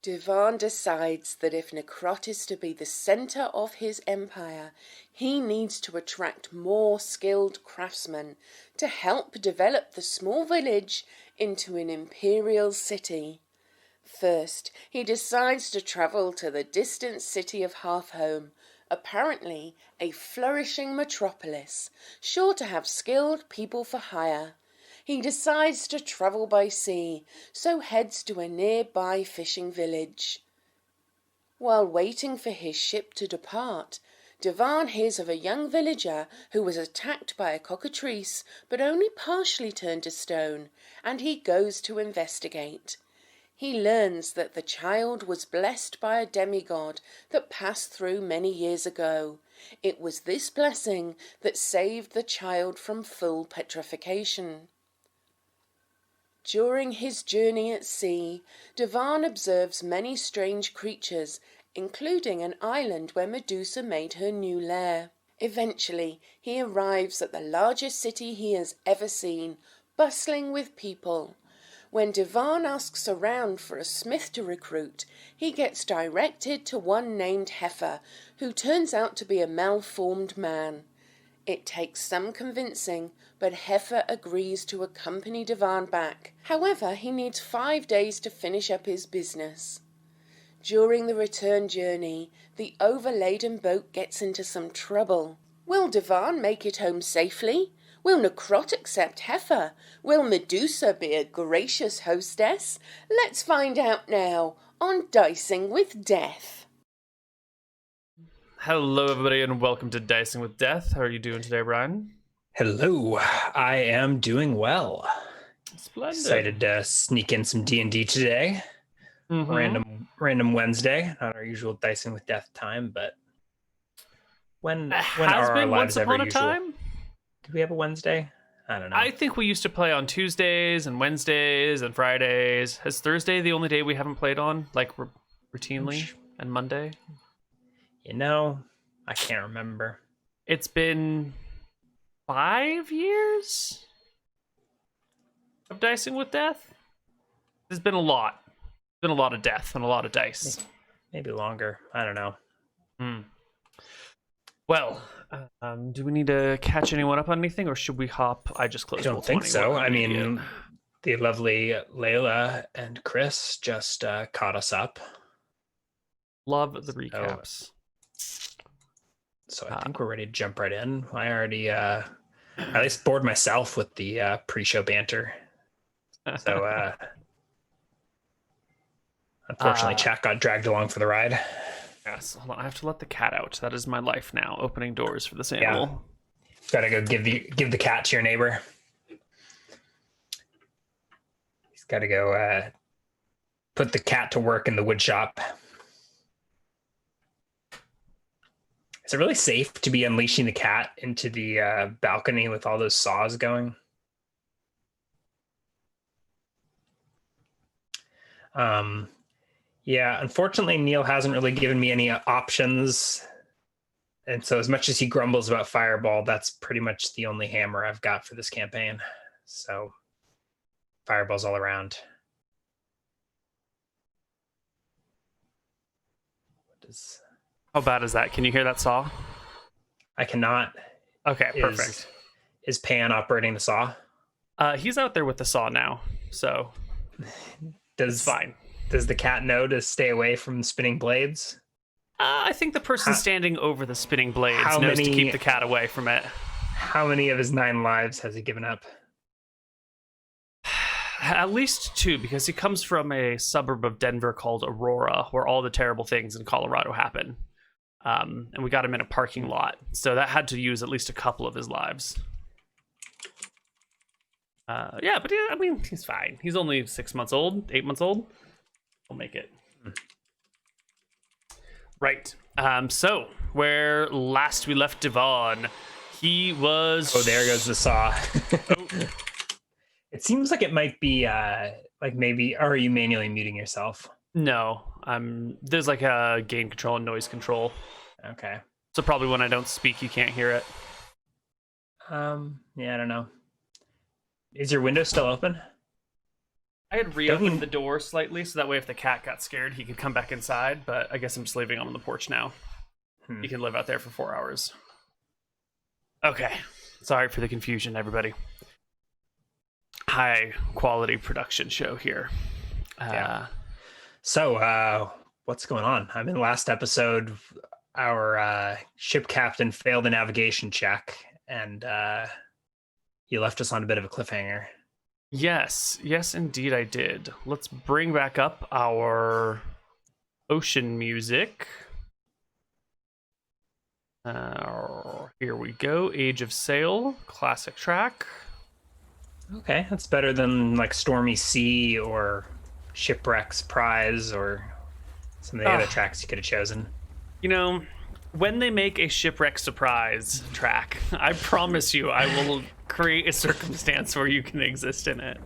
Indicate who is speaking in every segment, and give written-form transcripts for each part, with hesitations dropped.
Speaker 1: Divan decides that if Necrot is to be the center of his empire, he needs to attract more skilled craftsmen to help develop the small village into an imperial city. First, he decides to travel to the distant city of Hearthhome, apparently a flourishing metropolis, sure to have skilled people for hire. He decides to travel by sea, so heads to a nearby fishing village. While waiting for his ship to depart, Divan hears of a young villager who was attacked by a cockatrice but only partially turned to stone, and he goes to investigate. He learns that the child was blessed by a demigod that passed through many years ago. It was this blessing that saved the child from full petrification. During his journey at sea, Divan observes many strange creatures, including an island where Medusa made her new lair. Eventually, he arrives at the largest city he has ever seen, bustling with people. When Divan asks around for a smith to recruit, he gets directed to one named Heifer, who turns out to be a malformed man. It takes some convincing, but Heifer agrees to accompany Divan back. However, he needs 5 days to finish up his business. During the return journey, the overladen boat gets into some trouble. Will Divan make it home safely? Will Necrot accept Heifer? Will Medusa be a gracious hostess? Let's find out now on Dicing with Death.
Speaker 2: Hello, everybody, and welcome to Dicing with Death. How are you doing today, Brian?
Speaker 3: Hello, I am doing well.
Speaker 2: Splendid.
Speaker 3: Excited to sneak in some D&D today. Random Wednesday, not our usual Dicing with Death time, but when are our lives ever usual? Time? Did we have a Wednesday? I don't know.
Speaker 2: I think we used to play on Tuesdays and Wednesdays and Fridays. Is Thursday the only day we haven't played on, like routinely, and Monday?
Speaker 3: You know, I can't remember.
Speaker 2: It's been 5 years of Dicing with Death. There's been a lot. Been a lot of death and a lot of dice.
Speaker 3: Maybe longer. I don't know.
Speaker 2: Well, do we need to catch anyone up on anything, or should we hop? I just closed.
Speaker 3: I don't think so. I mean, the lovely Layla and Chris just caught us up.
Speaker 2: Love the recaps.
Speaker 3: So I think we're ready to jump right in. I already at least bored myself with the pre-show banter. So unfortunately, chat got dragged along for the ride.
Speaker 2: Yes, hold on. I have to let the cat out. That is my life now, opening doors for this animal.
Speaker 3: Yeah. Gotta go give the cat to your neighbor. He's gotta go put the cat to work in the wood shop. Is it really safe to be unleashing the cat into the balcony with all those saws going? Yeah, unfortunately, Neal hasn't really given me any options. And so as much as he grumbles about Fireball, that's pretty much the only hammer I've got for this campaign. So Fireballs all around.
Speaker 2: How bad is that? Can you hear that saw?
Speaker 3: I cannot.
Speaker 2: Okay, perfect.
Speaker 3: Is Pan operating the saw?
Speaker 2: He's out there with the saw now, so it's fine.
Speaker 3: Does the cat know to stay away from spinning blades?
Speaker 2: I think the person standing over the spinning blades knows to keep the cat away from it.
Speaker 3: How many of his 9 lives has he given up?
Speaker 2: At least 2, because he comes from a suburb of Denver called Aurora, where all the terrible things in Colorado happen. And we got him in a parking lot, so that had to use at least a couple of his lives. But I mean, he's fine. He's only 6 months old, 8 months old. We'll make it. Right. So where last we left Divan, he was...
Speaker 3: Oh, there goes the saw. It seems like it might be like maybe... Or are you manually muting yourself?
Speaker 2: No. There's like a gain control and noise control.
Speaker 3: Okay.
Speaker 2: So probably when I don't speak, you can't hear it.
Speaker 3: Yeah, I don't know. Is your window still open?
Speaker 2: I had reopened the door slightly so that way if the cat got scared, he could come back inside. But I guess I'm just leaving him on the porch now. He can live out there for 4 hours. Okay. Sorry for the confusion, everybody. High quality production show here.
Speaker 3: So, what's going on? I mean, last episode, our ship captain failed the navigation check, and you left us on a bit of a cliffhanger.
Speaker 2: Yes, indeed I did. Let's bring back up our ocean music. Here we go. Age of Sail, classic track.
Speaker 3: Okay, that's better than like Stormy Sea or Shipwreck's Prize or some of the other tracks you could have chosen.
Speaker 2: You know, when they make a Shipwreck Surprise track, I promise you I will create a circumstance where you can exist in it.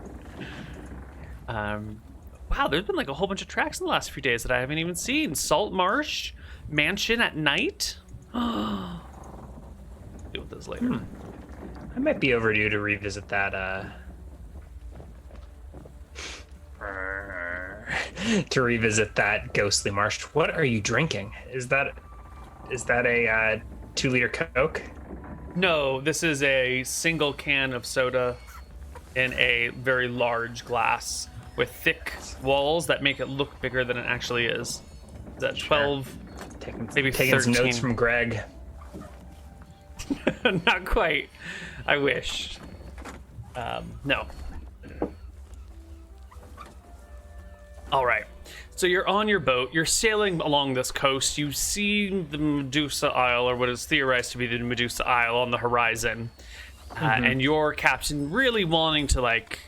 Speaker 2: Wow, there's been like a whole bunch of tracks in the last few days that I haven't even seen. Salt Marsh, Mansion at Night. Deal with this later.
Speaker 3: I might be overdue to revisit that ghostly marsh. What are you drinking? Is that a 2-liter Coke?
Speaker 2: No, this is a single can of soda in a very large glass with thick walls that make it look bigger than it actually is. Is that 12? Maybe
Speaker 3: taking
Speaker 2: 13.
Speaker 3: some notes from Greg.
Speaker 2: Not quite. I wish. No. All right. So you're on your boat. You're sailing along this coast. You see the Medusa Isle, or what is theorized to be the Medusa Isle, on the horizon. And your captain, really wanting to like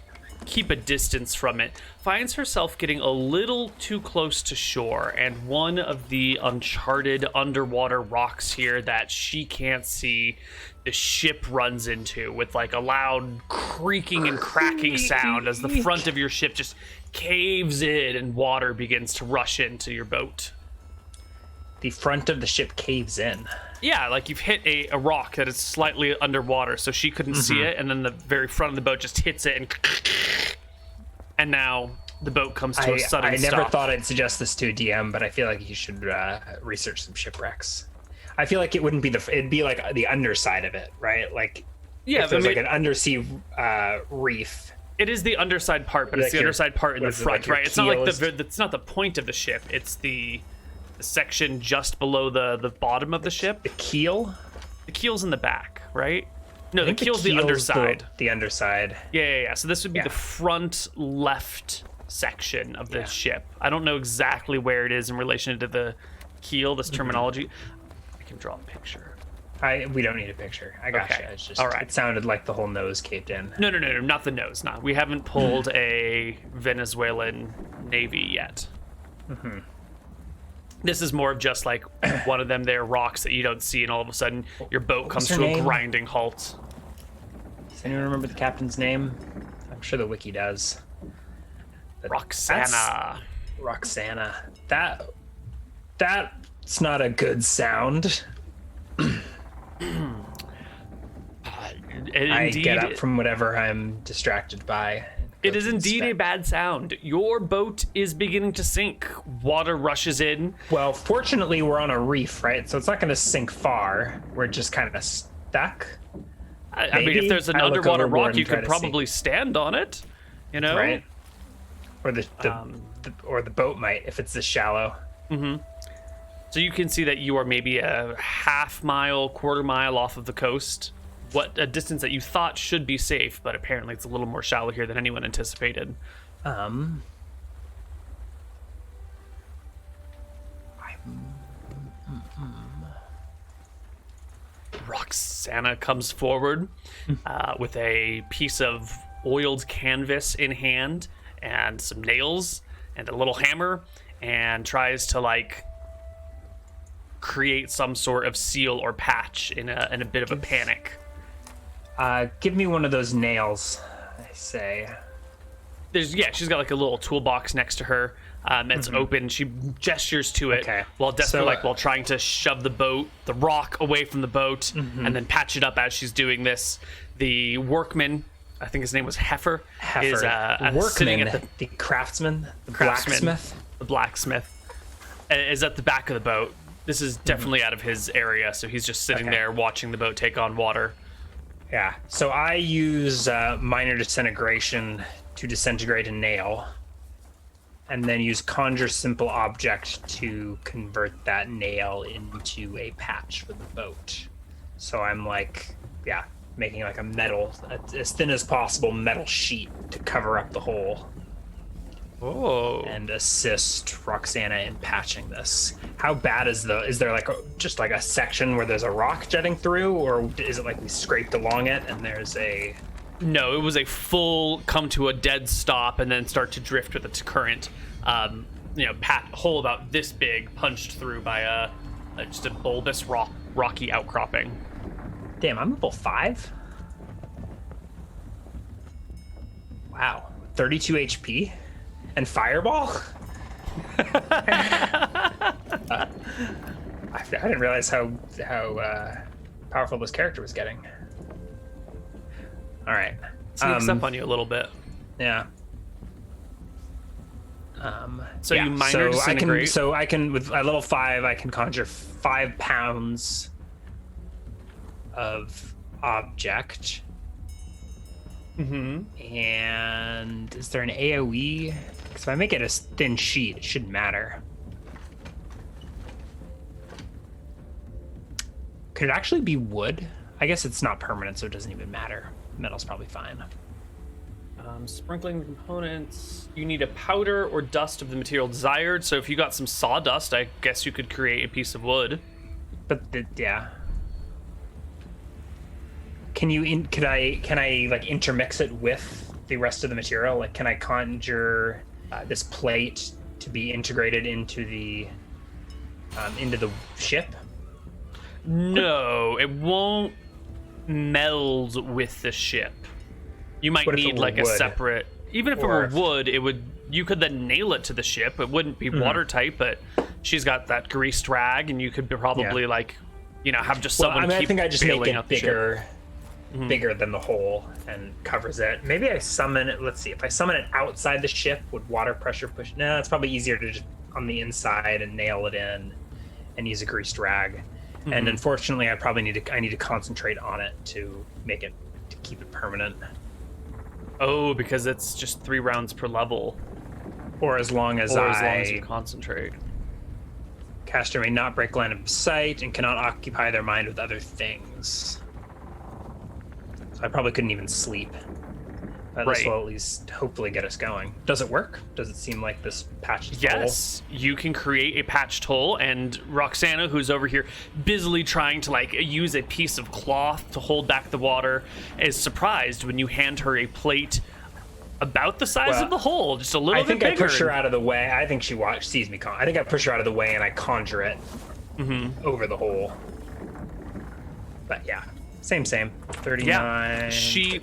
Speaker 2: keep a distance from it, finds herself getting a little too close to shore, and one of the uncharted underwater rocks here that she can't see, the ship runs into with like a loud creaking and cracking sound as the front of your ship just caves in and water begins to rush into your boat.
Speaker 3: The front of the ship caves in.
Speaker 2: Yeah, like you've hit a rock that is slightly underwater, so she couldn't see it, and then the very front of the boat just hits it, and now the boat comes to a sudden stop.
Speaker 3: I never thought I'd suggest this to a DM, but I feel like you should research some shipwrecks. I feel like it wouldn't be it'd be like the underside of it, right? Like,
Speaker 2: yeah,
Speaker 3: if there's like an undersea reef.
Speaker 2: It is the underside part, but like it's the underside part in the front, right? It's not like it's not the point of the ship. It's the section just below the bottom of the ship.
Speaker 3: The keel?
Speaker 2: The keel's in the back, right? No, the keel's the underside.
Speaker 3: The underside.
Speaker 2: Yeah. So this would be the front left section of the ship. I don't know exactly where it is in relation to the keel, this terminology. I can draw a picture.
Speaker 3: We don't need a picture. I gotcha. Okay. It's just, all right. It sounded like the whole nose caved in.
Speaker 2: No, not the nose. Not. We haven't pulled a Venezuelan Navy yet. This is more of just like one of them there rocks that you don't see, and all of a sudden your boat comes to a grinding halt.
Speaker 3: Does anyone remember the captain's name? I'm sure the wiki does.
Speaker 2: But Roxana.
Speaker 3: That's not a good sound. I get up from whatever I'm distracted by.
Speaker 2: It is indeed a bad sound. Your boat is beginning to sink. Water rushes in.
Speaker 3: Well, fortunately, we're on a reef, right? So it's not going to sink far. We're just kind of stuck.
Speaker 2: I mean, if there's an underwater rock, you could probably stand on it, you know?
Speaker 3: Right. Or the boat might, if it's this shallow.
Speaker 2: So you can see that you are maybe a half mile, quarter mile off of the coast. A distance that you thought should be safe, but apparently it's a little more shallow here than anyone anticipated. Roxana comes forward with a piece of oiled canvas in hand and some nails and a little hammer, and tries to like create some sort of seal or patch in a bit of a panic.
Speaker 3: Give me one of those nails, I say.
Speaker 2: She's got like a little toolbox next to her that's open. She gestures to it while trying to shove the rock away from the boat, and then patch it up as she's doing this. The workmen I think his name was Heifer.
Speaker 3: Heifer.
Speaker 2: Is
Speaker 3: Workman,
Speaker 2: sitting at
Speaker 3: the craftsman, the
Speaker 2: blacksmith, is at the back of the boat. This is definitely out of his area, so he's just sitting there watching the boat take on water.
Speaker 3: Yeah. So I use minor disintegration to disintegrate a nail, and then use conjure simple object to convert that nail into a patch for the boat. So I'm like, making like a metal, as thin as possible metal sheet to cover up the hole.
Speaker 2: Oh.
Speaker 3: And assist Roxana in patching this. How bad is there like just like a section where there's a rock jetting through, or is it like we scraped along it and there's a...
Speaker 2: No, it was a full come to a dead stop and then start to drift with its current. Hole about this big, punched through by just a bulbous rocky outcropping.
Speaker 3: Damn, I'm level 5? Wow. 32 HP? And fireball? I didn't realize how powerful this character was getting. All right.
Speaker 2: Sneaks up on you a little bit.
Speaker 3: Yeah.
Speaker 2: You minor disintegrate.
Speaker 3: I can with at level 5 I can conjure 5 pounds of object. And is there an AoE? Because if I make it a thin sheet, it shouldn't matter. Could it actually be wood? I guess it's not permanent, so it doesn't even matter. Metal's probably fine.
Speaker 2: Sprinkling components. You need a powder or dust of the material desired. So if you got some sawdust, I guess you could create a piece of wood.
Speaker 3: But can I like intermix it with the rest of the material? Like, can I conjure this plate to be integrated into the ship?
Speaker 2: No, it won't meld with the ship. You might need like a separate. Even if it were wood, you could then nail it to the ship. It wouldn't be watertight, but she's got that greased rag, and you could probably have just someone.
Speaker 3: I think I just make it
Speaker 2: bigger.
Speaker 3: Bigger than the hole and covers it. Maybe I summon it. Let's see, if I summon it outside the ship, would water pressure push? No, it's probably easier to just on the inside and nail it in and use a greased rag. And unfortunately, I need to concentrate on it to keep it permanent.
Speaker 2: Oh, because it's just 3 rounds per level.
Speaker 3: Or as long as
Speaker 2: you concentrate.
Speaker 3: Caster may not break line of sight and cannot occupy their mind with other things. I probably couldn't even sleep. This will at least hopefully get us going. Does it work? Does it seem like this patched hole?
Speaker 2: Yes, you can create a patched hole, and Roxana, who's over here busily trying to use a piece of cloth to hold back the water, is surprised when you hand her a plate about the size of the hole, just a little bit bigger.
Speaker 3: I think I push her out of the way. I think she sees me. I think I push her out of the way and I conjure it over the hole. But yeah. Same. 39.
Speaker 2: Yeah. She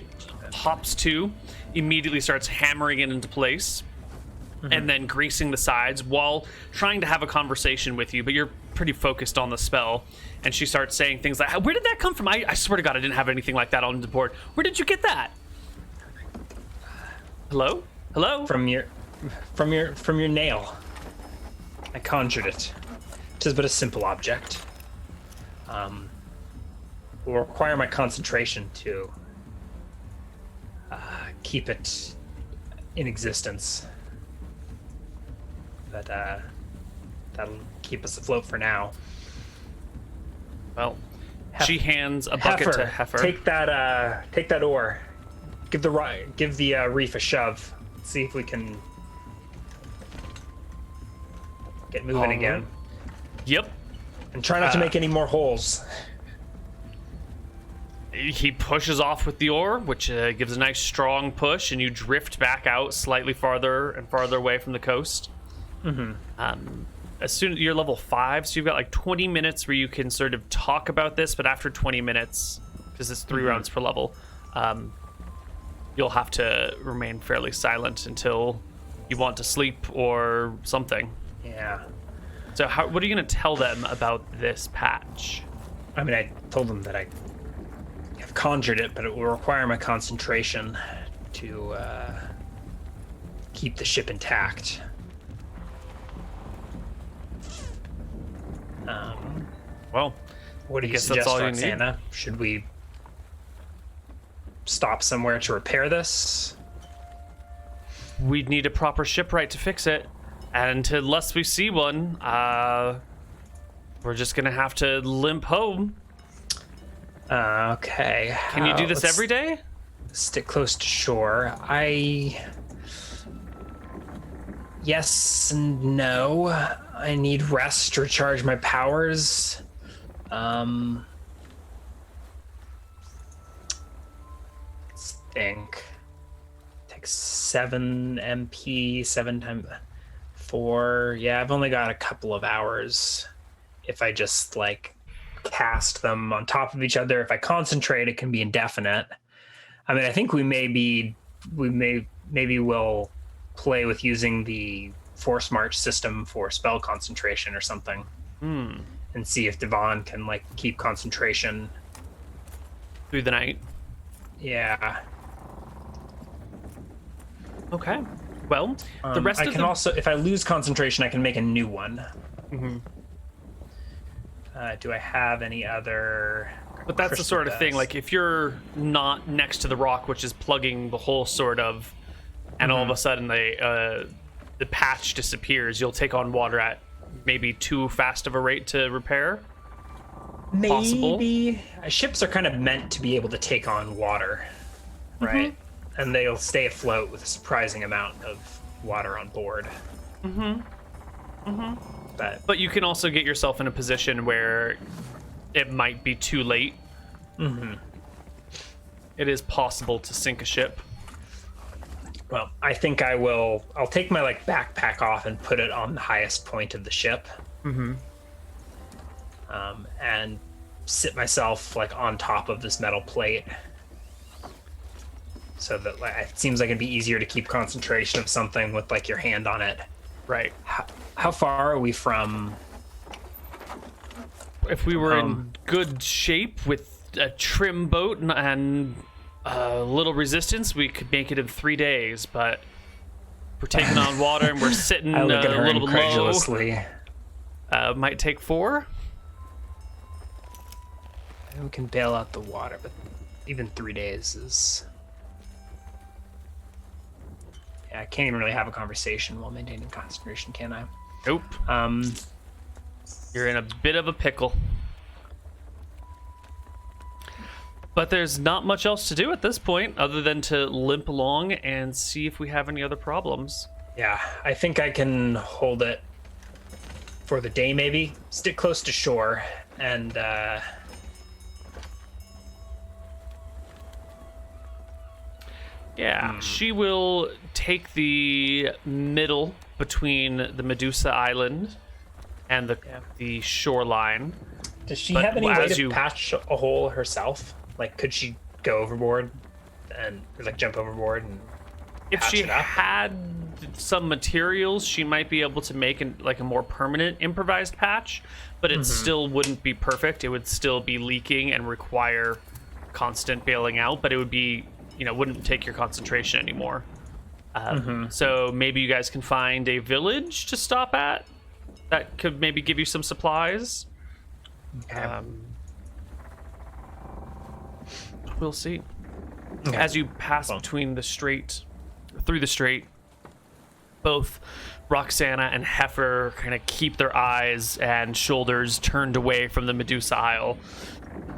Speaker 2: hops to, immediately starts hammering it into place, and then greasing the sides while trying to have a conversation with you, but you're pretty focused on the spell. And she starts saying things like, "Where did that come from? I swear to God, I didn't have anything like that on the board. Where did you get that? Hello?
Speaker 3: From your nail. I conjured it. It is but a simple object. Will require my concentration to keep it in existence. But that'll keep us afloat for now.
Speaker 2: Well, she hands a bucket to Heifer.
Speaker 3: Take that oar. Give the reef a shove. Let's see if we can get moving again.
Speaker 2: Yep.
Speaker 3: And try not to make any more holes.
Speaker 2: He pushes off with the oar, which gives a nice strong push, and you drift back out slightly farther and farther away from the coast. As soon as you're level 5, so you've got 20 minutes where you can sort of talk about this, but after 20 minutes, because it's 3 rounds per level, you'll have to remain fairly silent until you want to sleep or something.
Speaker 3: Yeah.
Speaker 2: So what are you going to tell them about this patch?
Speaker 3: I mean, I told them that I I've conjured it, but it will require my concentration to keep the ship intact.
Speaker 2: Well,
Speaker 3: what do you suggest, Roxana? Should we stop somewhere to repair this?
Speaker 2: We'd need a proper shipwright to fix it, and unless we see one, we're just gonna have to limp home.
Speaker 3: Okay.
Speaker 2: Can you do this every day?
Speaker 3: Stick close to shore. Yes and no. I need rest to recharge my powers. Let's think. Takes 7 MP, 7 times 4. Yeah, I've only got a couple of hours. If I just cast them on top of each other, if I concentrate, it can be indefinite. I mean, I think maybe we'll play with using the Force March system for spell concentration or something. And see if Devon can keep concentration
Speaker 2: through the night.
Speaker 3: Yeah.
Speaker 2: Okay. Well, the rest
Speaker 3: I can also, if I lose concentration, I can make a new one.
Speaker 2: Mm-hmm.
Speaker 3: Do I have any other?
Speaker 2: But that's the sort of thing. If you're not next to the rock, which is plugging the hole, sort of, and all of a sudden the patch disappears, you'll take on water at maybe too fast of a rate to repair.
Speaker 3: Maybe.
Speaker 2: Possible.
Speaker 3: Ships are kind of meant to be able to take on water, right? And they'll stay afloat with a surprising amount of water on board. But
Speaker 2: you can also get yourself in a position where it might be too late. It is possible to sink a ship.
Speaker 3: Well, I think I'll take my backpack off and put it on the highest point of the ship. And sit myself on top of this metal plate, so that it seems like it'd be easier to keep concentration of something with your hand on it.
Speaker 2: Right.
Speaker 3: How far are we from?
Speaker 2: If we were in good shape with a trim boat and a little resistance, we could make it in 3 days, but we're taking on water and we're sitting
Speaker 3: I look at her
Speaker 2: a little
Speaker 3: incredulously.
Speaker 2: Low. Might take 4.
Speaker 3: We can bail out the water, but even 3 days is... Yeah, I can't even really have a conversation while maintaining concentration, can I?
Speaker 2: Nope. You're in a bit of a pickle. But there's not much else to do at this point other than to limp along and see if we have any other problems.
Speaker 3: Yeah, I think I can hold it for the day, maybe. Stick close to shore and...
Speaker 2: Yeah, she will take the middle between the Medusa Island and the shoreline.
Speaker 3: Does she have any way to patch a hole herself? Could she go overboard and jump overboard and
Speaker 2: if she had some materials, she might be able to make a more permanent improvised patch, but it still wouldn't be perfect. It would still be leaking and require constant bailing out, but it would be, wouldn't take your concentration anymore. So maybe you guys can find a village to stop at that could maybe give you some supplies.
Speaker 3: Okay.
Speaker 2: We'll see.
Speaker 3: Okay.
Speaker 2: As you pass through the strait, both Roxana and Heifer kind of keep their eyes and shoulders turned away from the Medusa Isle,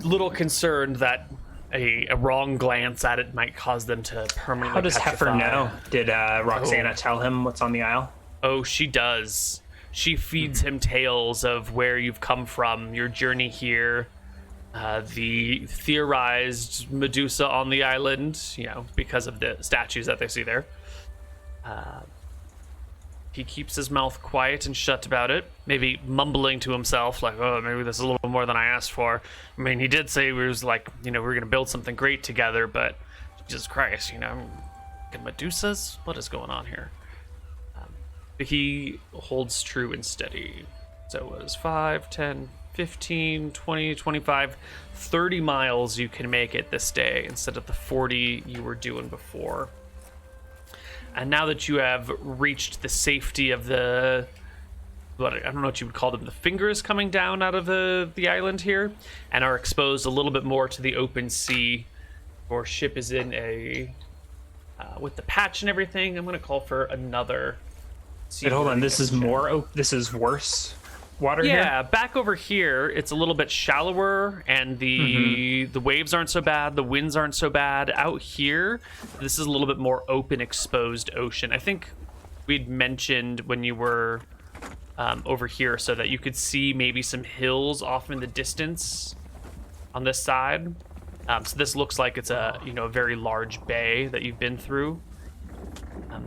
Speaker 2: little concerned that a wrong glance at it might cause them to permanently
Speaker 3: How does
Speaker 2: petrify.
Speaker 3: Heifer know? Did Roxana tell him what's on the isle?
Speaker 2: Oh, she does. She feeds him tales of where you've come from, your journey here, the theorized Medusa on the island, because of the statues that they see there. He keeps his mouth quiet and shut about it, maybe mumbling to himself, oh, maybe this is a little more than I asked for. I mean, he did say we were going to build something great together, but Jesus Christ, Medusas? What is going on here? He holds true and steady. So it was 5, 10, 15, 20, 25, 30 miles you can make it this day instead of the 40 you were doing before. And now that you have reached the safety of I don't know what you would call them, the fingers coming down out of the island here, and are exposed a little bit more to the open sea, your ship is in with the patch and everything, I'm going to call for another.
Speaker 3: Wait, hold on, this is this is worse water here?
Speaker 2: Yeah, back over here, it's a little bit shallower, and the waves aren't so bad, the winds aren't so bad. Out here, this is a little bit more open, exposed ocean. I think we'd mentioned when you were over here so that you could see maybe some hills off in the distance on this side. So this looks like it's a very large bay that you've been through.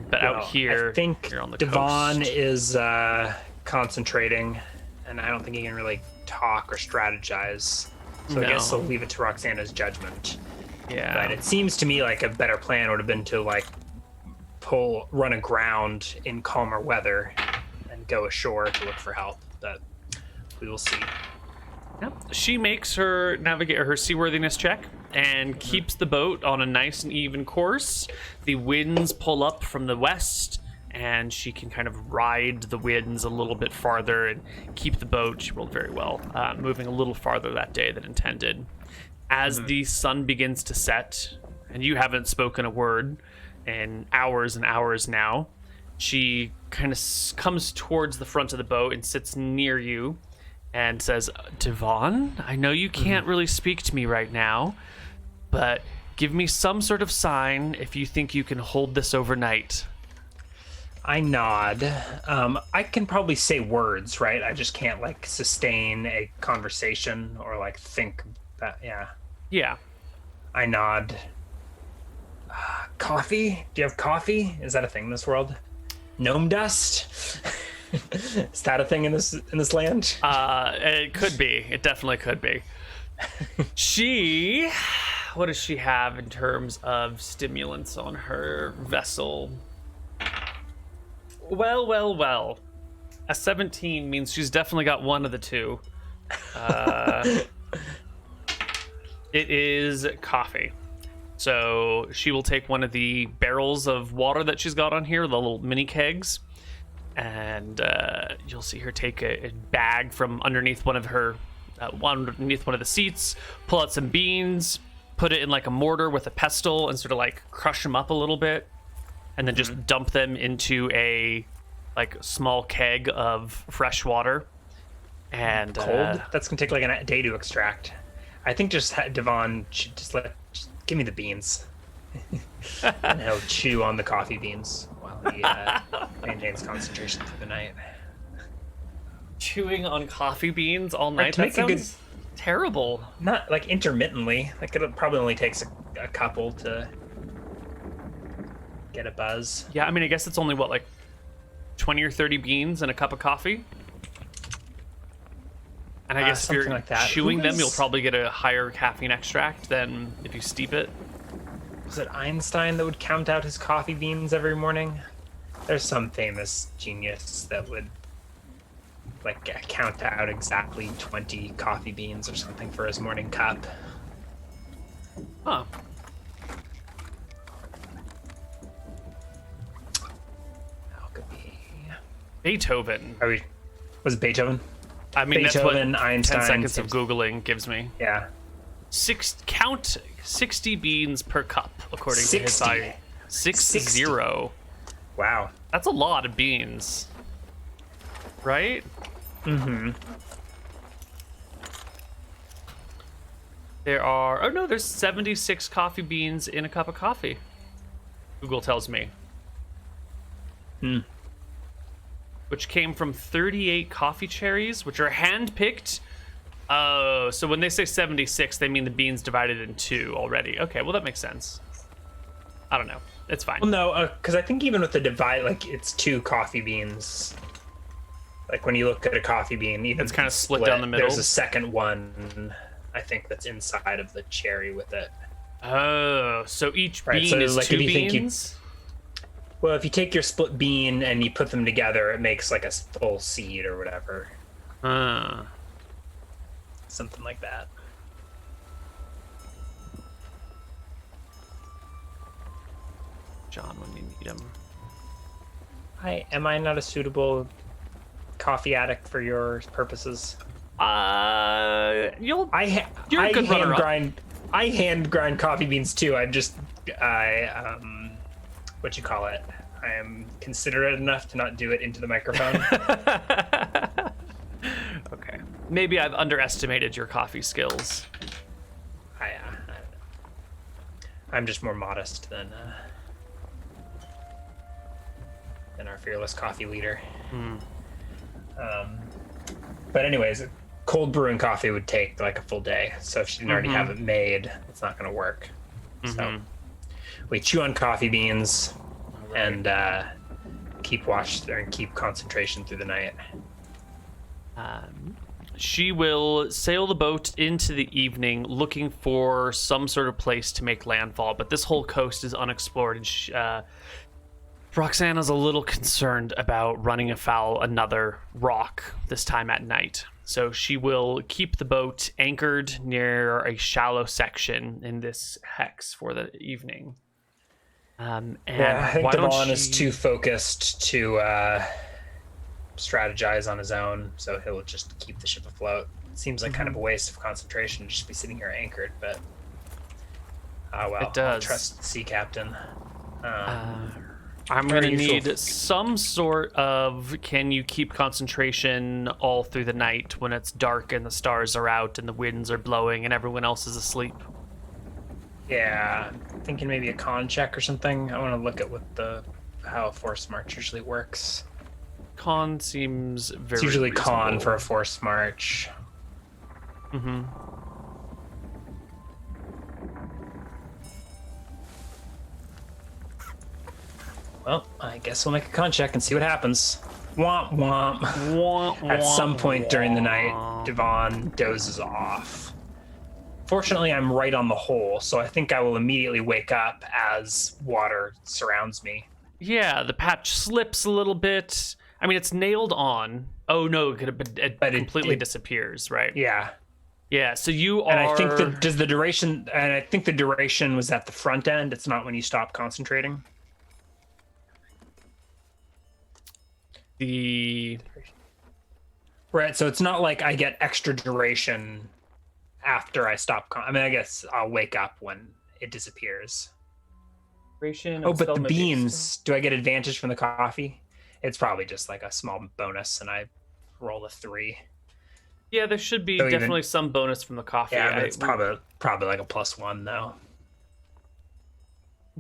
Speaker 2: But out here,
Speaker 3: I think
Speaker 2: you're on the
Speaker 3: Devon
Speaker 2: coast.
Speaker 3: is concentrating, and I don't think he can really talk or strategize. So I guess I'll leave it to Roxana's judgment.
Speaker 2: Yeah.
Speaker 3: But it seems to me like a better plan would have been to run aground in calmer weather and go ashore to look for help. But we will see.
Speaker 2: Yep. She makes her seaworthiness check and keeps the boat on a nice and even course. The winds pull up from the west, and she can kind of ride the winds a little bit farther and keep the boat, she rolled very well, moving a little farther that day than intended. As the sun begins to set, and you haven't spoken a word in hours and hours now, she kind of comes towards the front of the boat and sits near you and says, Devon, I know you can't really speak to me right now, but give me some sort of sign if you think you can hold this overnight.
Speaker 3: I nod. I can probably say words, right? I just can't sustain a conversation or think that.
Speaker 2: Yeah.
Speaker 3: I nod. Coffee? Do you have coffee? Is that a thing in this world? Gnome dust? Is that a thing in this land?
Speaker 2: It could be. It definitely could be. What does she have in terms of stimulants on her vessel? Well. A 17 means she's definitely got one of the two. It is coffee. So she will take one of the barrels of water that she's got on here, the little mini kegs, and you'll see her take a bag from underneath one of the seats, pull out some beans, put it in a mortar with a pestle, and sort of crush them up a little bit, and then just dump them into a small keg of fresh water. And
Speaker 3: cold? That's gonna take a day to extract. I think Devon should just give me the beans, and he'll chew on the coffee beans while he maintains concentration through the night.
Speaker 2: Chewing on coffee beans all night?
Speaker 3: To make
Speaker 2: that sounds terrible.
Speaker 3: Not intermittently. It probably only takes a couple to get a buzz.
Speaker 2: Yeah, I guess it's only 20 or 30 beans and a cup of coffee. And I guess if you're chewing them, you'll probably get a higher caffeine extract than if you steep it.
Speaker 3: Was it Einstein that would count out his coffee beans every morning? There's some famous genius that would count out exactly 20 coffee beans or something for his morning cup.
Speaker 2: Huh.
Speaker 3: How could be
Speaker 2: Beethoven.
Speaker 3: Was it Beethoven?
Speaker 2: Beethoven,
Speaker 3: that's what Einstein
Speaker 2: 10 seconds of Googling gives me.
Speaker 3: Yeah.
Speaker 2: Count 60 beans per cup, according to his diet. 60.
Speaker 3: Wow.
Speaker 2: That's a lot of beans. Right?
Speaker 3: Mm-hmm.
Speaker 2: There's 76 coffee beans in a cup of coffee. Google tells me. Which came from 38 coffee cherries, which are hand-picked. Oh, so when they say 76, they mean the beans divided in two already. Okay, well, that makes sense. I don't know. It's fine.
Speaker 3: Well, no, because I think even with the divide, it's 2 coffee beans. When you look at a coffee bean, even
Speaker 2: it's kind of split down the middle.
Speaker 3: There's a second one, I think, that's inside of the cherry with it.
Speaker 2: Oh, so each bean is 2 beans?
Speaker 3: Well, if you take your split bean and you put them together, it makes a full seed or whatever. something like that.
Speaker 2: John, when you need him.
Speaker 3: Am I not a suitable coffee addict for your purposes?
Speaker 2: You're a good runner-up.
Speaker 3: I hand grind coffee beans too. What you call it? I am considerate enough to not do it into the microphone.
Speaker 2: Okay. Maybe I've underestimated your coffee skills.
Speaker 3: I'm just more modest than our fearless coffee leader. But anyways, cold brewing coffee would take like a full day. So if she didn't already have it made, it's not going to work. So we chew on coffee beans and keep watch and keep concentration through the night.
Speaker 2: She will sail the boat into the evening looking for some sort of place to make landfall, but this whole coast is unexplored, and Roxana's a little concerned about running afoul another rock, this time at night. So she will keep the boat anchored near a shallow section in this hex for the evening. And
Speaker 3: I think Devon is too focused to strategize on his own, so he'll just keep the ship afloat. It seems like kind of a waste of concentration to just be sitting here anchored, but
Speaker 2: it does.
Speaker 3: I'll trust the sea captain.
Speaker 2: I'm going to need some sort of, can you keep concentration all through the night when it's dark and the stars are out and the winds are blowing and everyone else is asleep?
Speaker 3: Yeah, I'm thinking maybe a con check or something. I want to look at how a force march usually works.
Speaker 2: Con seems very
Speaker 3: It's usually
Speaker 2: reasonable.
Speaker 3: con for a force march. Well, I guess we'll make a con check and see what happens. Womp womp. At some point during the night, Devon dozes off. Fortunately, I'm right on the hole, so I think I will immediately wake up as water surrounds me.
Speaker 2: Yeah, the patch slips a little bit. I mean, it's nailed on. Oh no, it completely disappears, right?
Speaker 3: Yeah.
Speaker 2: Yeah, so you are...
Speaker 3: And I think the duration was at the front end. It's not when you stop concentrating. Right, so it's not like I get extra duration after I stop. I guess I'll wake up when it disappears. Oh, but the beans, do I get advantage from the coffee? It's probably just like a small bonus, and I roll a 3.
Speaker 2: Yeah, there should be definitely some bonus from the coffee.
Speaker 3: Yeah, but it's probably like a +1 though.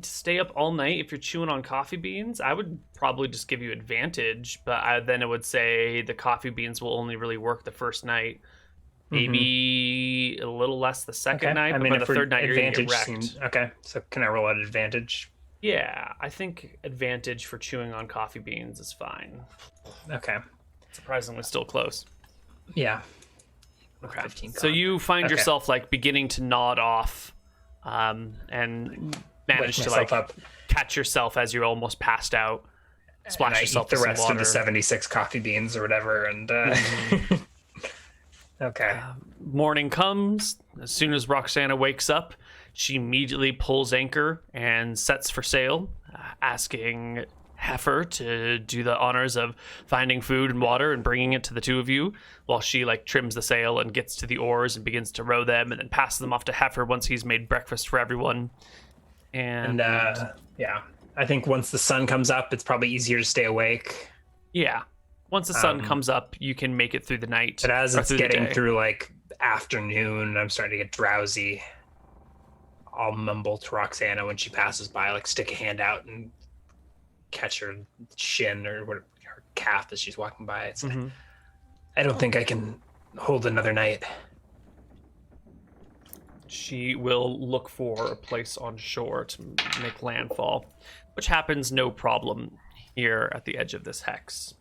Speaker 2: To stay up all night if you're chewing on coffee beans, I would probably just give you advantage, but then it would say the coffee beans will only really work the first night. Maybe a little less the second night, but by the third night you're going to get wrecked.
Speaker 3: Okay, so can I roll at advantage?
Speaker 2: Yeah, I think advantage for chewing on coffee beans is fine.
Speaker 3: Okay.
Speaker 2: Surprisingly still close.
Speaker 3: Yeah.
Speaker 2: Okay. So you find yourself like beginning to nod off and manage to like catch yourself as you're almost passed out. Splash yourself
Speaker 3: the rest
Speaker 2: water.
Speaker 3: Of the 76 coffee beans or whatever, and okay.
Speaker 2: Morning comes. As soon as Roxana wakes up, she immediately pulls anchor and sets for sail, asking Heifer to do the honors of finding food and water and bringing it to the two of you, while she like trims the sail and gets to the oars and begins to row them, and then passes them off to Heifer once he's made breakfast for everyone. And
Speaker 3: yeah, I think once the sun comes up, it's probably easier to stay awake.
Speaker 2: Yeah, once the sun comes up, you can make it through the night.
Speaker 3: But as it's getting through like afternoon, I'm starting to get drowsy. I'll mumble to Roxana when she passes by, like stick a hand out and catch her shin or her calf as she's walking by. It's like, I don't think I can hold another night. She
Speaker 2: will look for a place on shore to make landfall, which happens no problem here at the edge of this hex.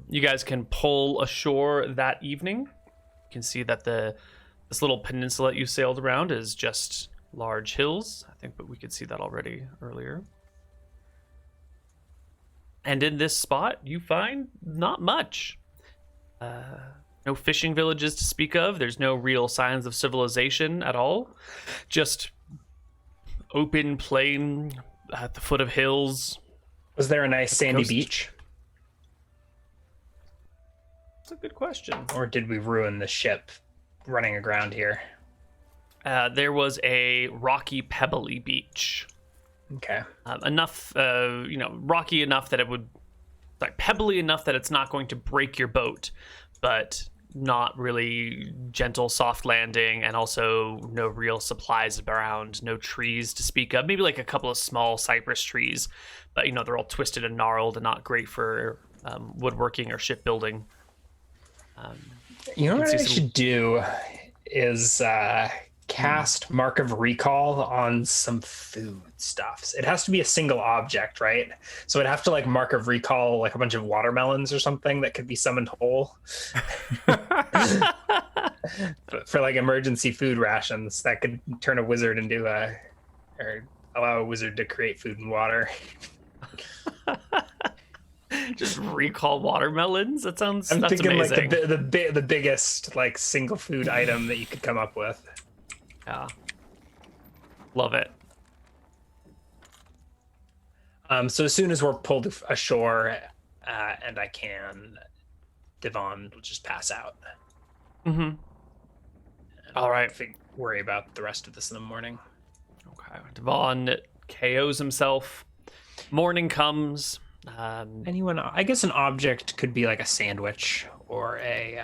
Speaker 2: You guys can pull ashore that evening. You can see that this little peninsula that you sailed around is just large hills. I think, but we could see that already earlier. And in this spot, you find not much. No fishing villages to speak of. There's no real signs of civilization at all. Just open plain at the foot of hills.
Speaker 3: Was there a nice sandy beach?
Speaker 2: That's a good question.
Speaker 3: Or did we ruin the ship running aground here?
Speaker 2: There was a rocky, pebbly beach.
Speaker 3: Okay.
Speaker 2: Enough, rocky enough that it would, pebbly enough that it's not going to break your boat, but not really gentle, soft landing, and also no real supplies around, no trees to speak of. Maybe like a couple of small cypress trees, but they're all twisted and gnarled and not great for woodworking or shipbuilding.
Speaker 3: What I should do is cast Mark of Recall on some food stuffs. It has to be a single object, right? So I'd have to Mark of Recall a bunch of watermelons or something that could be summoned whole. for emergency food rations that could turn a wizard into or allow a wizard to create food and water.
Speaker 2: Just recall watermelons? That's
Speaker 3: amazing. Thinking the biggest single food item that you could come up with.
Speaker 2: Yeah. Love it.
Speaker 3: So as soon as we're pulled ashore and I can, Devon will just pass out.
Speaker 2: Mm-hmm. All right.
Speaker 3: Worry about the rest of this in the morning.
Speaker 2: Okay. Devon KOs himself. Morning comes.
Speaker 3: I guess an object could be a sandwich or a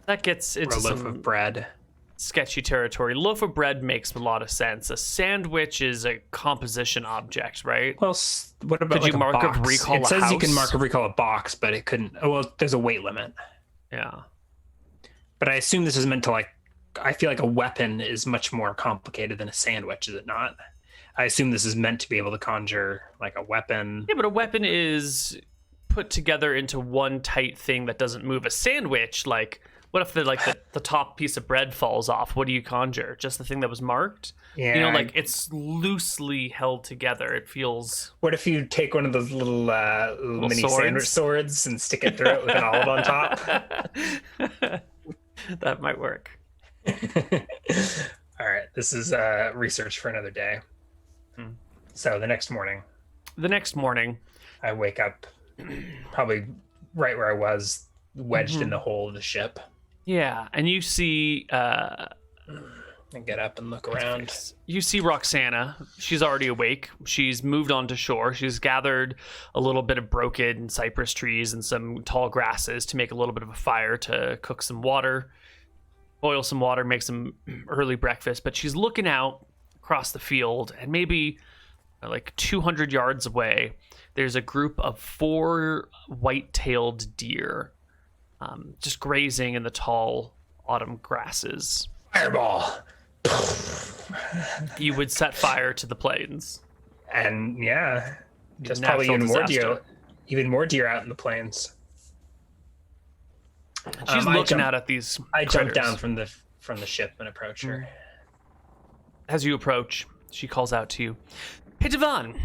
Speaker 2: loaf
Speaker 3: of bread.
Speaker 2: Sketchy territory. Loaf of bread makes a lot of sense. A sandwich is a composition object, right?
Speaker 3: Well, what about
Speaker 2: could you mark
Speaker 3: a box?
Speaker 2: Of recall?
Speaker 3: It says you can mark of recall a box, but it couldn't. Well, there's a weight limit.
Speaker 2: Yeah,
Speaker 3: but I assume this is meant to I feel like a weapon is much more complicated than a sandwich, is it not? I assume this is meant to be able to conjure a weapon.
Speaker 2: Yeah, but a weapon is put together into one tight thing that doesn't move. A sandwich, what if the top piece of bread falls off? What do you conjure? Just the thing that was marked?
Speaker 3: Yeah.
Speaker 2: It's loosely held together. It feels...
Speaker 3: What if you take one of those little mini sandwich swords and stick it through it with an olive on top?
Speaker 2: That might work.
Speaker 3: All right. This is research for another day. So the next morning,
Speaker 2: I
Speaker 3: wake up probably right where I was, wedged in the hull of the ship.
Speaker 2: Yeah, and you see...
Speaker 3: and get up and look around.
Speaker 2: You see Roxana. She's already awake. She's moved onto shore. She's gathered a little bit of broken cypress trees and some tall grasses to make a little bit of a fire to cook some water, boil some water, make some early breakfast. But she's looking out across the field, and maybe 200 yards away, there's a group of 4 white-tailed deer just grazing in the tall autumn grasses.
Speaker 3: Fireball!
Speaker 2: You would set fire to the plains.
Speaker 3: And yeah, there's probably even more deer out in the plains.
Speaker 2: She's looking out at these
Speaker 3: I
Speaker 2: critters.
Speaker 3: jump down from the ship and approach her.
Speaker 2: As you approach, she calls out to you, "Hey, Devon.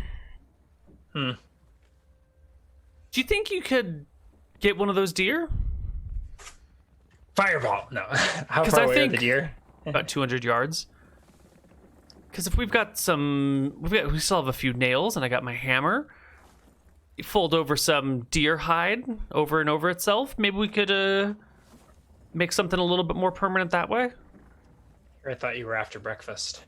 Speaker 2: Do you think you could get one of those deer?"
Speaker 3: Fireball! No. How far away are the deer?
Speaker 2: About 200 yards. Because if we still have a few nails, and I got my hammer. You fold over some deer hide over and over itself. Maybe we could make something a little bit more permanent that way.
Speaker 3: I thought you were after breakfast.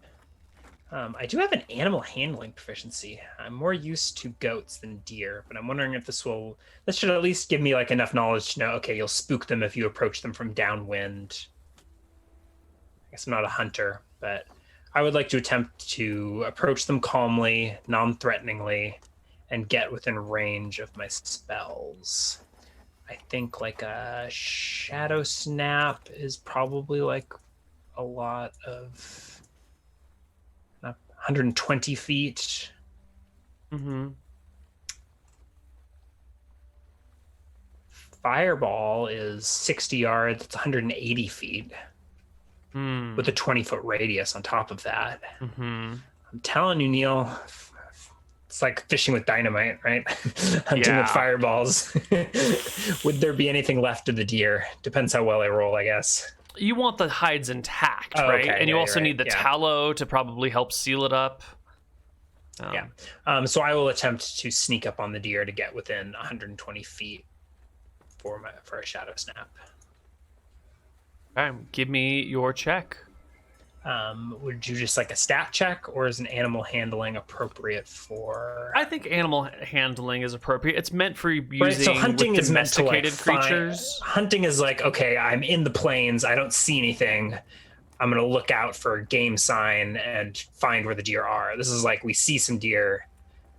Speaker 3: I do have an animal handling proficiency. I'm more used to goats than deer, but I'm wondering if this should at least give me enough knowledge to know, okay, you'll spook them if you approach them from downwind. I guess I'm not a hunter, but I would like to attempt to approach them calmly, non-threateningly, and get within range of my spells. I think a shadow snap is probably a lot of 120 feet. Fireball is 60 yards. It's 180 feet. With a 20-foot radius on top of that. I'm telling you, Neal, It's like fishing with dynamite, right? Hunting with fireballs. Would there be anything left of the deer? Depends how well I roll, I guess.
Speaker 2: You want the hides intact, right?
Speaker 3: Okay.
Speaker 2: And you also need the tallow to probably help seal it up.
Speaker 3: So I will attempt to sneak up on the deer to get within 120 feet for a shadow snap.
Speaker 2: All right, give me your check.
Speaker 3: Would you just like a stat check, or is an animal handling appropriate for?
Speaker 2: I think animal handling is appropriate. It's meant for using
Speaker 3: so hunting
Speaker 2: with
Speaker 3: is meant to like
Speaker 2: creatures.
Speaker 3: Hunting is like, okay, I'm in the plains, I don't see anything. I'm gonna look out for a game sign and find where the deer are. This is like we see some deer.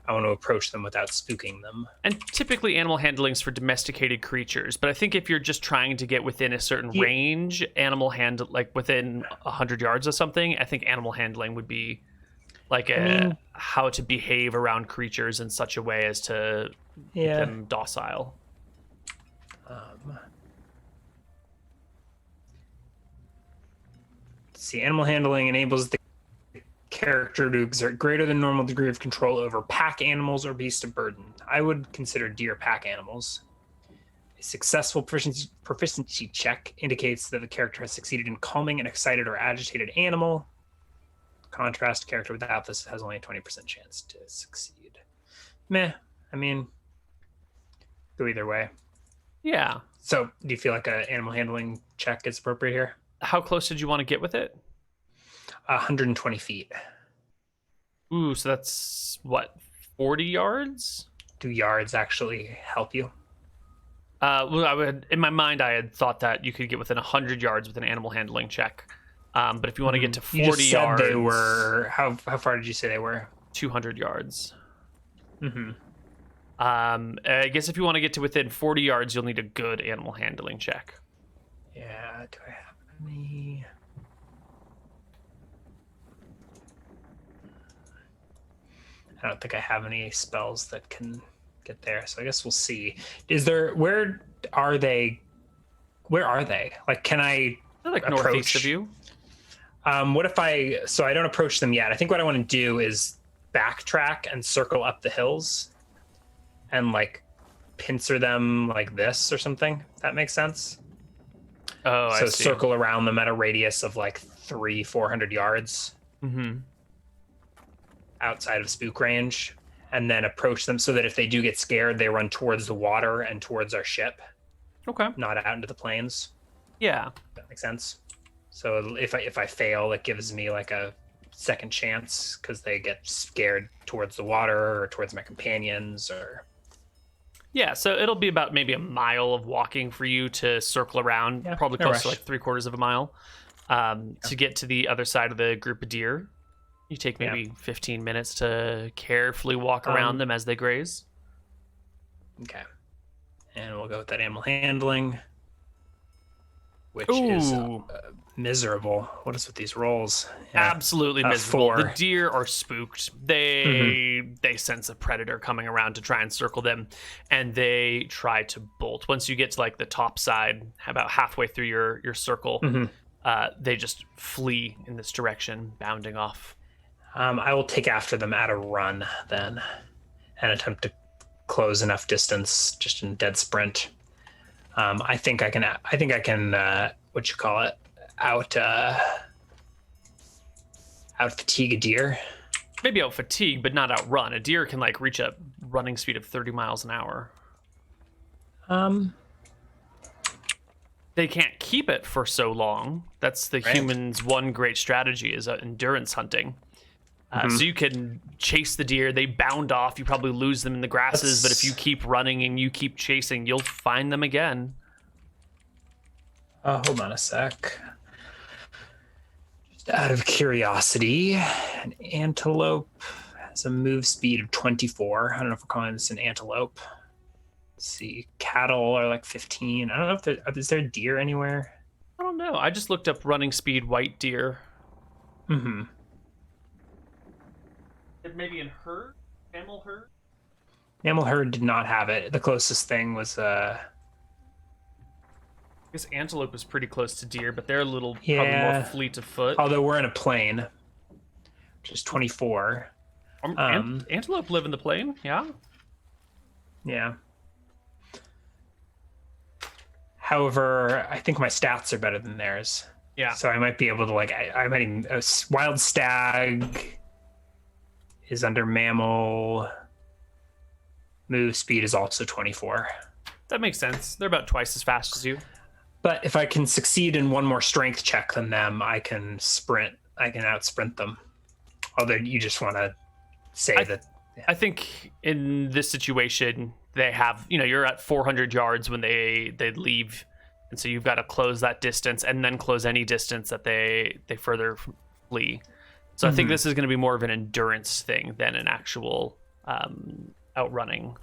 Speaker 3: I want to approach them without spooking them.
Speaker 2: And typically animal handling is for domesticated creatures, but I think if you're just trying to get within a certain range, like within 100 yards or something, I think animal handling would be like how to behave around creatures in such a way as to keep them docile.
Speaker 3: See, animal handling enables the character to exert greater than normal degree of control over pack animals or beasts of burden. I would consider deer pack animals. A successful proficiency check indicates that the character has succeeded in calming an excited or agitated animal. Contrast, a character without this has only a 20% chance to succeed. Meh. I mean, go either way.
Speaker 2: Yeah.
Speaker 3: So, do you feel like an animal handling check is appropriate here?
Speaker 2: How close did you want to get with it?
Speaker 3: 120 feet.
Speaker 2: Ooh, so that's what, 40 yards?
Speaker 3: Do yards actually help you?
Speaker 2: Well, in my mind, I had thought that you could get within 100 yards with an animal handling check. But if you want to get to 40
Speaker 3: you just said
Speaker 2: yards,
Speaker 3: they were. How far did you say they were?
Speaker 2: 200 yards.
Speaker 3: Mm-hmm.
Speaker 2: I guess if you want to get to within 40 yards, you'll need a good animal handling check.
Speaker 3: Yeah. Do I have any? I don't think I have any spells that can get there, so I guess we'll see. Where are they? Like, can I
Speaker 2: They're like
Speaker 3: approach?
Speaker 2: Northeast of you.
Speaker 3: What if I don't approach them yet? I think what I want to do is backtrack and circle up the hills and like pincer them like this or something. If that makes sense.
Speaker 2: Oh, I see.
Speaker 3: So circle around them at a radius of like 300-400 yards.
Speaker 2: Mm-hmm.
Speaker 3: Outside of spook range, and then approach them so that if they do get scared, they run towards the water and towards our ship.
Speaker 2: Okay.
Speaker 3: Not out into the plains.
Speaker 2: Yeah.
Speaker 3: That makes sense. So if I fail, it gives me like a second chance because they get scared towards the water or towards my companions or.
Speaker 2: Yeah, so it'll be about maybe a mile of walking for you to circle around, probably close to like 3/4 of a mile, to get to the other side of the group of deer. You take maybe 15 minutes to carefully walk around them as they graze.
Speaker 3: Okay. And we'll go with that animal handling, which is miserable. What is with these rolls? Yeah.
Speaker 2: Absolutely miserable.
Speaker 3: 4.
Speaker 2: The deer are spooked. They sense a predator coming around to try and circle them, and they try to bolt. Once you get to like the top side, about halfway through your circle, they just flee in this direction, bounding off.
Speaker 3: I will take after them at a run then, and attempt to close enough distance, just in dead sprint. I think I can. Out fatigue a deer.
Speaker 2: Maybe out fatigue, but not outrun. A deer can like reach a running speed of 30 miles an hour. They can't keep it for so long. That's the human's one great strategy is endurance hunting. So you can chase the deer. They bound off. You probably lose them in the grasses, but if you keep running and you keep chasing, you'll find them again.
Speaker 3: Hold on a sec. Just out of curiosity, an antelope has a move speed of 24. I don't know if we're calling this an antelope. Let's see. Cattle are like 15. I don't know if is there a deer anywhere?
Speaker 2: I don't know. I just looked up running speed white deer.
Speaker 3: Mm-hmm.
Speaker 2: Maybe in herd? Mammal herd?
Speaker 3: Mammal herd did not have it. The closest thing was
Speaker 2: I guess antelope is pretty close to deer, but they're a little probably more fleet of foot.
Speaker 3: Although we're in a plain, which is 24.
Speaker 2: Antelope live in the plain, yeah.
Speaker 3: Yeah. However, I think my stats are better than theirs.
Speaker 2: Yeah.
Speaker 3: So I might be able to I might even a wild stag is under mammal. Move speed is also 24.
Speaker 2: That makes sense. They're about twice as fast as you.
Speaker 3: But if I can succeed in one more strength check than them, I can sprint. I can outsprint them. Although you just want to say that. Yeah.
Speaker 2: I think in this situation, they have, you're at 400 yards when they leave. And so you've got to close that distance and then close any distance that they further flee. So I think this is going to be more of an endurance thing than an actual outrunning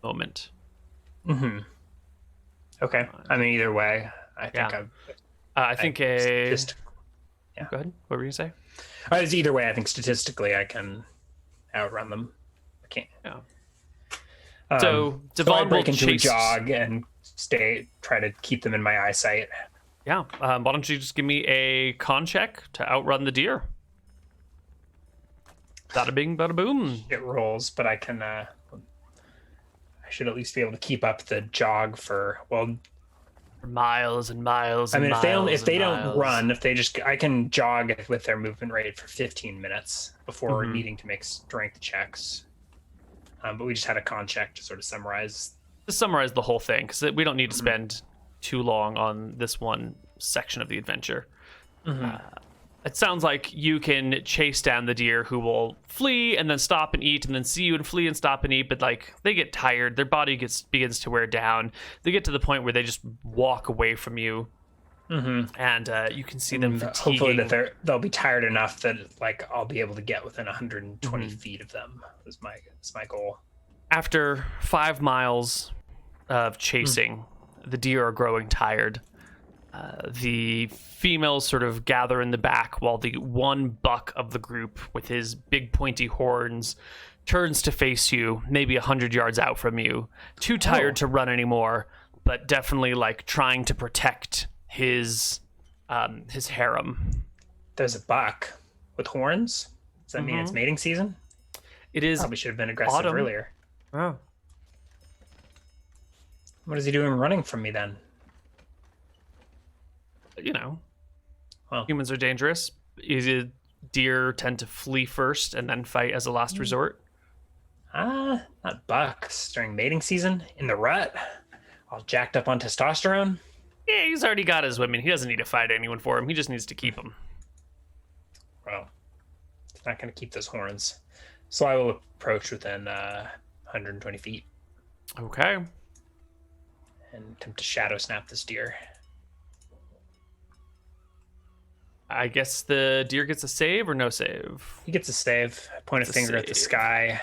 Speaker 2: moment.
Speaker 3: Okay. I mean, either way, I think
Speaker 2: Go ahead. What were you going to say?
Speaker 3: Either way, I think statistically I can outrun them. I can't.
Speaker 2: Yeah. So Devon
Speaker 3: I break
Speaker 2: will
Speaker 3: into
Speaker 2: chase...
Speaker 3: a jog and try to keep them in my eyesight.
Speaker 2: Yeah. Why don't you just give me a con check to outrun the deer? Bada bing, bada boom.
Speaker 3: It rolls, but I can. I should at least be able to keep up the jog for
Speaker 2: miles and miles.
Speaker 3: I mean, if they don't run, I can jog with their movement rate for 15 minutes before needing to make strength checks. But we just had a con check to sort of summarize.
Speaker 2: To summarize the whole thing, because we don't need to spend too long on this one section of the adventure. It sounds like you can chase down the deer who will flee and then stop and eat and then see you and flee and stop and eat, but they get tired, their body begins to wear down. They get to the point where they just walk away from you, and you can see them fatiguing.
Speaker 3: Hopefully that they'll be tired enough that I'll be able to get within 120 feet of them. Is my goal.
Speaker 2: After 5 miles of chasing, the deer are growing tired. The females sort of gather in the back while the one buck of the group with his big pointy horns turns to face you, maybe 100 yards out from you, too tired to run anymore, but definitely trying to protect his harem.
Speaker 3: There's a buck with horns. Does that mean it's mating season?
Speaker 2: It is.
Speaker 3: Probably should have been aggressive earlier.
Speaker 2: Oh.
Speaker 3: What is he doing running from me then?
Speaker 2: Humans are dangerous. Deer tend to flee first and then fight as a last resort.
Speaker 3: Not bucks during mating season in the rut, all jacked up on testosterone.
Speaker 2: Yeah, he's already got his women. He doesn't need to fight anyone for him. He just needs to keep them.
Speaker 3: Well, it's not going to keep those horns. So I will approach within 120 feet.
Speaker 2: Okay.
Speaker 3: And attempt to shadow snap this deer.
Speaker 2: I guess the deer gets a save or no save?
Speaker 3: He gets a save. I point a finger at the sky.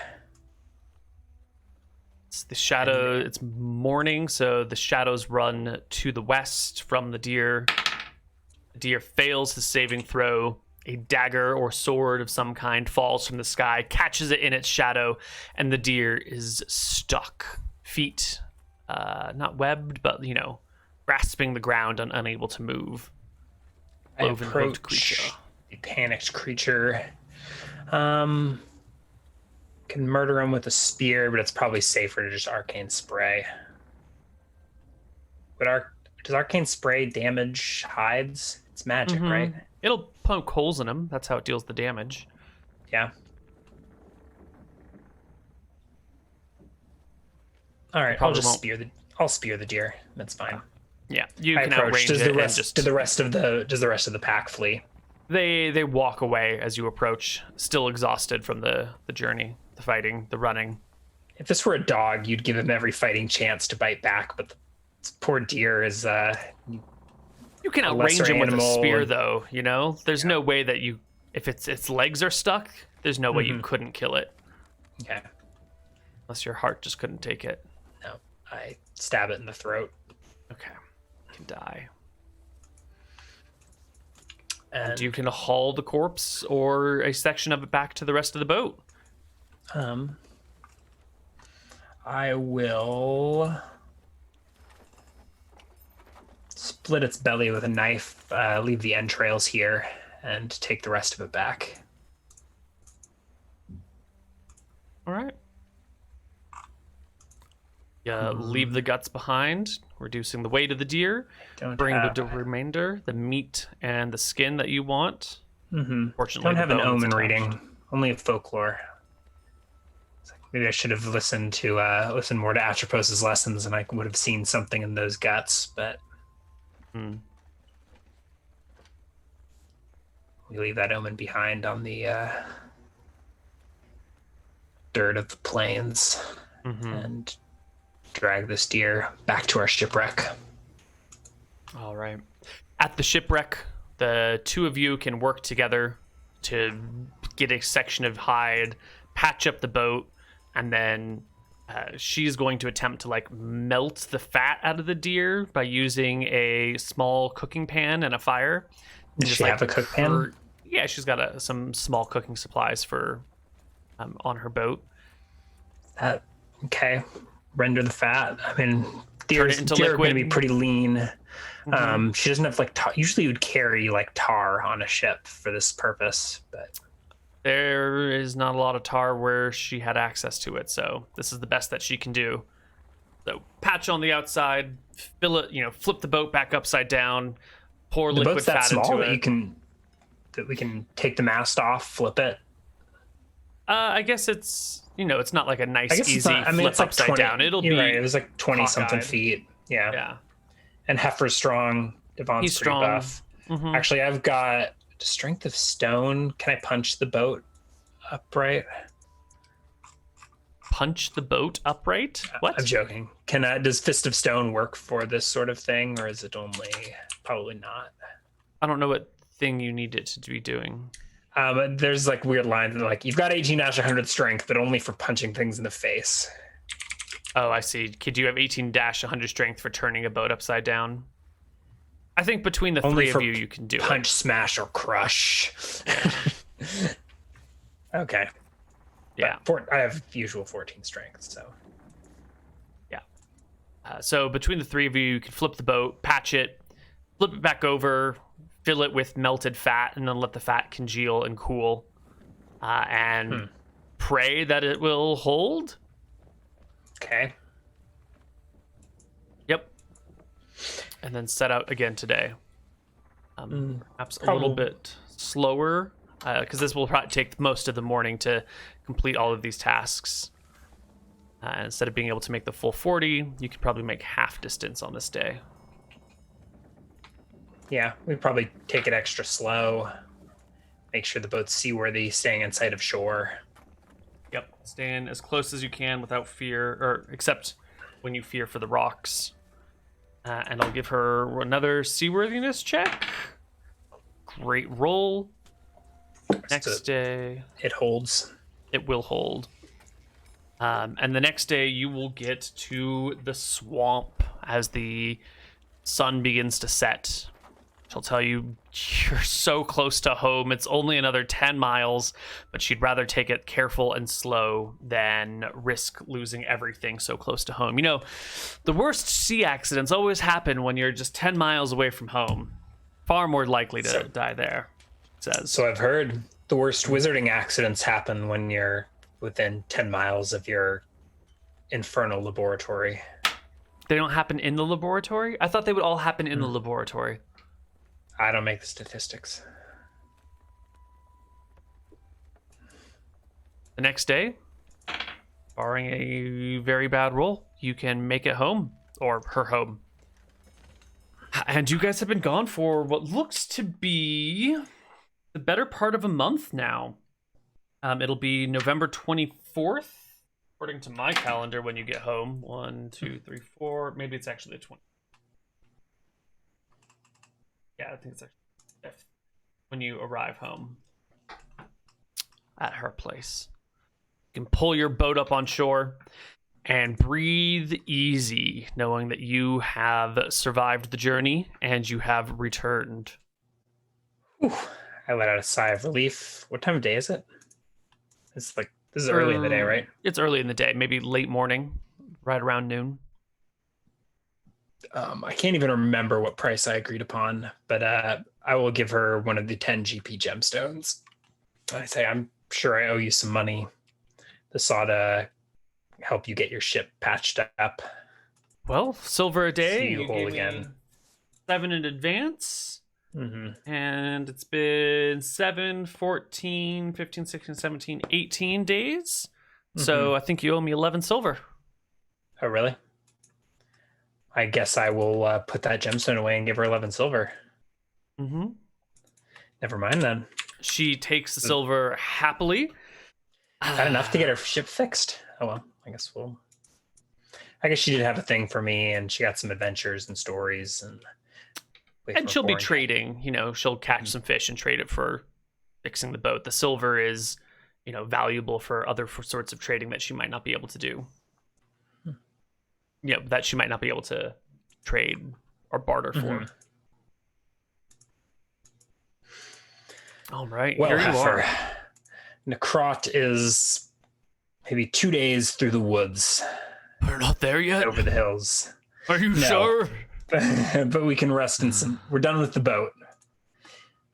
Speaker 2: It's the shadow. It's morning, so the shadows run to the west from the deer. The deer fails his saving throw. A dagger or sword of some kind falls from the sky, catches it in its shadow, and the deer is stuck. Feet, not webbed, but, grasping the ground and unable to move.
Speaker 3: I approach a panicked creature. Can murder him with a spear, but it's probably safer to just arcane spray. Does arcane spray damage hides? It's magic, right?
Speaker 2: It'll poke holes in him. That's how it deals the damage.
Speaker 3: Yeah. All right, I'll spear the deer. That's fine.
Speaker 2: Yeah, you can outrange it.
Speaker 3: Does the rest of the pack flee?
Speaker 2: They walk away as you approach, still exhausted from the journey, the fighting, the running.
Speaker 3: If this were a dog, you'd give him every fighting chance to bite back, but this poor deer is
Speaker 2: you can outrange him with a spear, though. There's no way that if its legs are stuck, there's no way you couldn't kill it.
Speaker 3: Okay.
Speaker 2: Unless your heart just couldn't take it.
Speaker 3: No, I stab it in the throat.
Speaker 2: Okay. Can die.
Speaker 3: And
Speaker 2: you can haul the corpse or a section of it back to the rest of the boat.
Speaker 3: I will split its belly with a knife, leave the entrails here, and take the rest of it back.
Speaker 2: All right. Leave the guts behind, reducing the weight of the deer. Bring the remainder, the meat and the skin that you want.
Speaker 3: Fortunately, don't have an omen reading, only a folklore. Maybe I should have listened more to Atropos's lessons, and I would have seen something in those guts. But we leave that omen behind on the dirt of the plains, and drag this deer back to our shipwreck.
Speaker 2: All right. At the shipwreck, the two of you can work together to get a section of hide, patch up the boat, and then she's going to attempt to melt the fat out of the deer by using a small cooking pan and a fire.
Speaker 3: Does she have a cook pan?
Speaker 2: Yeah, she's got some small cooking supplies for on her boat.
Speaker 3: Okay. Render the fat. I mean, deer are going to be pretty lean. She doesn't have tar. Usually you would carry tar on a ship for this purpose, but
Speaker 2: there is not a lot of tar where she had access to it, so this is the best that she can do. So patch on the outside, fill it, flip the boat back upside down, pour liquid fat into it.
Speaker 3: That we can take the mast off, flip it.
Speaker 2: I guess it's it's not like a nice easy flip upside
Speaker 3: 20,
Speaker 2: down. It'll be
Speaker 3: right. It was 20 something feet.
Speaker 2: Yeah.
Speaker 3: And Heifer's strong. Devon's pretty buff. Actually, I've got strength of stone. Can I punch the boat upright?
Speaker 2: Punch the boat upright? What?
Speaker 3: I'm joking. Does Fist of Stone work for this sort of thing, or is it probably not?
Speaker 2: I don't know what thing you need it to be doing.
Speaker 3: There's weird lines you've got 18-100 strength, but only for punching things in the face.
Speaker 2: Oh, I see. Could you have 18-100 strength for turning a boat upside down? I think between the three of you can do
Speaker 3: punch, smash, or crush. Okay.
Speaker 2: Yeah.
Speaker 3: I have usual 14 strength, so.
Speaker 2: Yeah. So between the three of you can flip the boat, patch it, flip it back over, fill it with melted fat, and then let the fat congeal and cool. And pray that it will hold.
Speaker 3: Okay.
Speaker 2: Yep. And then set out again today. Perhaps a little bit slower, because this will probably take most of the morning to complete all of these tasks. Instead of being able to make the full 40, you could probably make half distance on this day.
Speaker 3: Yeah, we'd probably take it extra slow. Make sure the boat's seaworthy, staying in sight of shore.
Speaker 2: Yep, staying as close as you can without fear, or except when you fear for the rocks. And I'll give her another seaworthiness check. Great roll. Next day,
Speaker 3: it holds.
Speaker 2: It will hold. And the next day, you will get to the swamp as the sun begins to set. She'll tell you you're so close to home. It's only another 10 miles, but she'd rather take it careful and slow than risk losing everything so close to home. The worst sea accidents always happen when you're just 10 miles away from home. Far more likely to die there, it says.
Speaker 3: So I've heard the worst wizarding accidents happen when you're within 10 miles of your infernal laboratory.
Speaker 2: They don't happen in the laboratory? I thought they would all happen in the laboratory.
Speaker 3: I don't make the statistics.
Speaker 2: The next day, barring a very bad roll, you can make it home, or her home. And you guys have been gone for what looks to be the better part of a month now. It'll be November 24th, according to my calendar, when you get home. 1, 2, 3, 4. Maybe it's actually the 20th. Yeah, I think it's actually 5th when you arrive home at her place. You can pull your boat up on shore and breathe easy, knowing that you have survived the journey and you have returned.
Speaker 3: Whew. I let out a sigh of relief. What time of day is it? This is early in the day, right?
Speaker 2: It's early in the day, maybe late morning, right around noon.
Speaker 3: I can't even remember what price I agreed upon, but I will give her one of the 10 GP gemstones. I say, I'm sure I owe you some money. saw to help you get your ship patched up.
Speaker 2: Well, silver a day.
Speaker 3: See you whole
Speaker 2: gave me
Speaker 3: again.
Speaker 2: 7 in advance.
Speaker 3: Mm-hmm.
Speaker 2: And it's been 7, 14, 15, 16, 17, 18 days. So I think you owe me 11 silver.
Speaker 3: Oh, really? I guess I will put that gemstone away and give her 11 silver.
Speaker 2: Mm-hmm.
Speaker 3: Never mind then.
Speaker 2: She takes the silver happily.
Speaker 3: Got enough to get her ship fixed. Oh well, I guess she did have a thing for me, and she got some adventures and stories, and
Speaker 2: she'll be trading. You know, she'll catch some fish and trade it for fixing the boat. The silver is, you know, valuable for other sorts of trading that she might not be able to do. Yeah, that she might not be able to trade or barter for. All right,
Speaker 3: well,
Speaker 2: here you are.
Speaker 3: Necrot is maybe 2 days through the woods.
Speaker 2: We're not there yet.
Speaker 3: Over the hills.
Speaker 2: Are you sure?
Speaker 3: But we can rest in some. We're done with the boat.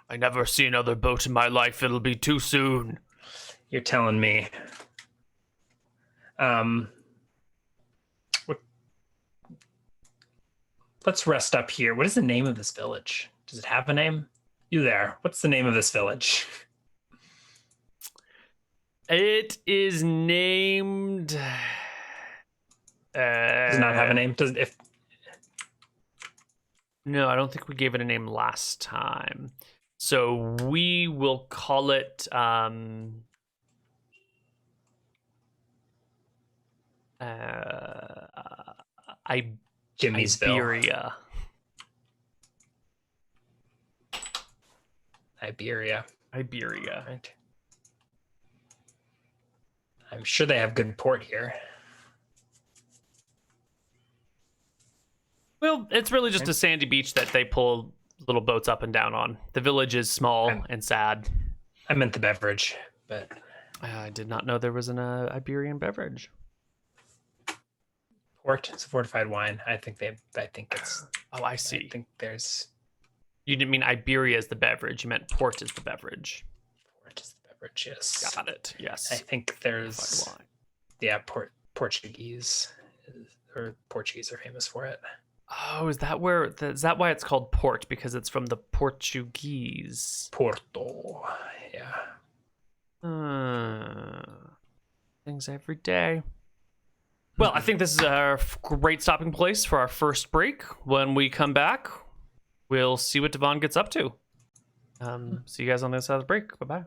Speaker 2: I never see another boat in my life. It'll be too soon.
Speaker 3: You're telling me. Let's rest up here. What is the name of this village? Does it have a name? You there? What's the name of this village?
Speaker 2: It is named.
Speaker 3: Does it not have a name?
Speaker 2: No, I don't think we gave it a name last time. So we will call it
Speaker 3: Jimmysville.
Speaker 2: Iberia.
Speaker 3: Right. I'm sure they have good port here.
Speaker 2: Well, it's really just a sandy beach that they pull little boats up and down on. The village is small and sad.
Speaker 3: I meant the beverage, but
Speaker 2: I did not know there was an Iberian beverage.
Speaker 3: Port. It's a fortified wine. I think it's.
Speaker 2: Oh, I see.
Speaker 3: I think there's.
Speaker 2: You didn't mean Iberia is the beverage. You meant port is the beverage.
Speaker 3: Port is the beverage. Yes.
Speaker 2: Got it. Yes.
Speaker 3: I think there's. Yeah, Portuguese are famous for it.
Speaker 2: Oh, is that why it's called port? Because it's from the Portuguese.
Speaker 3: Porto. Yeah.
Speaker 2: Things every day. Well, I think this is a great stopping place for our first break. When we come back, we'll see what Devon gets up to. See you guys on the other side of the break. Bye-bye.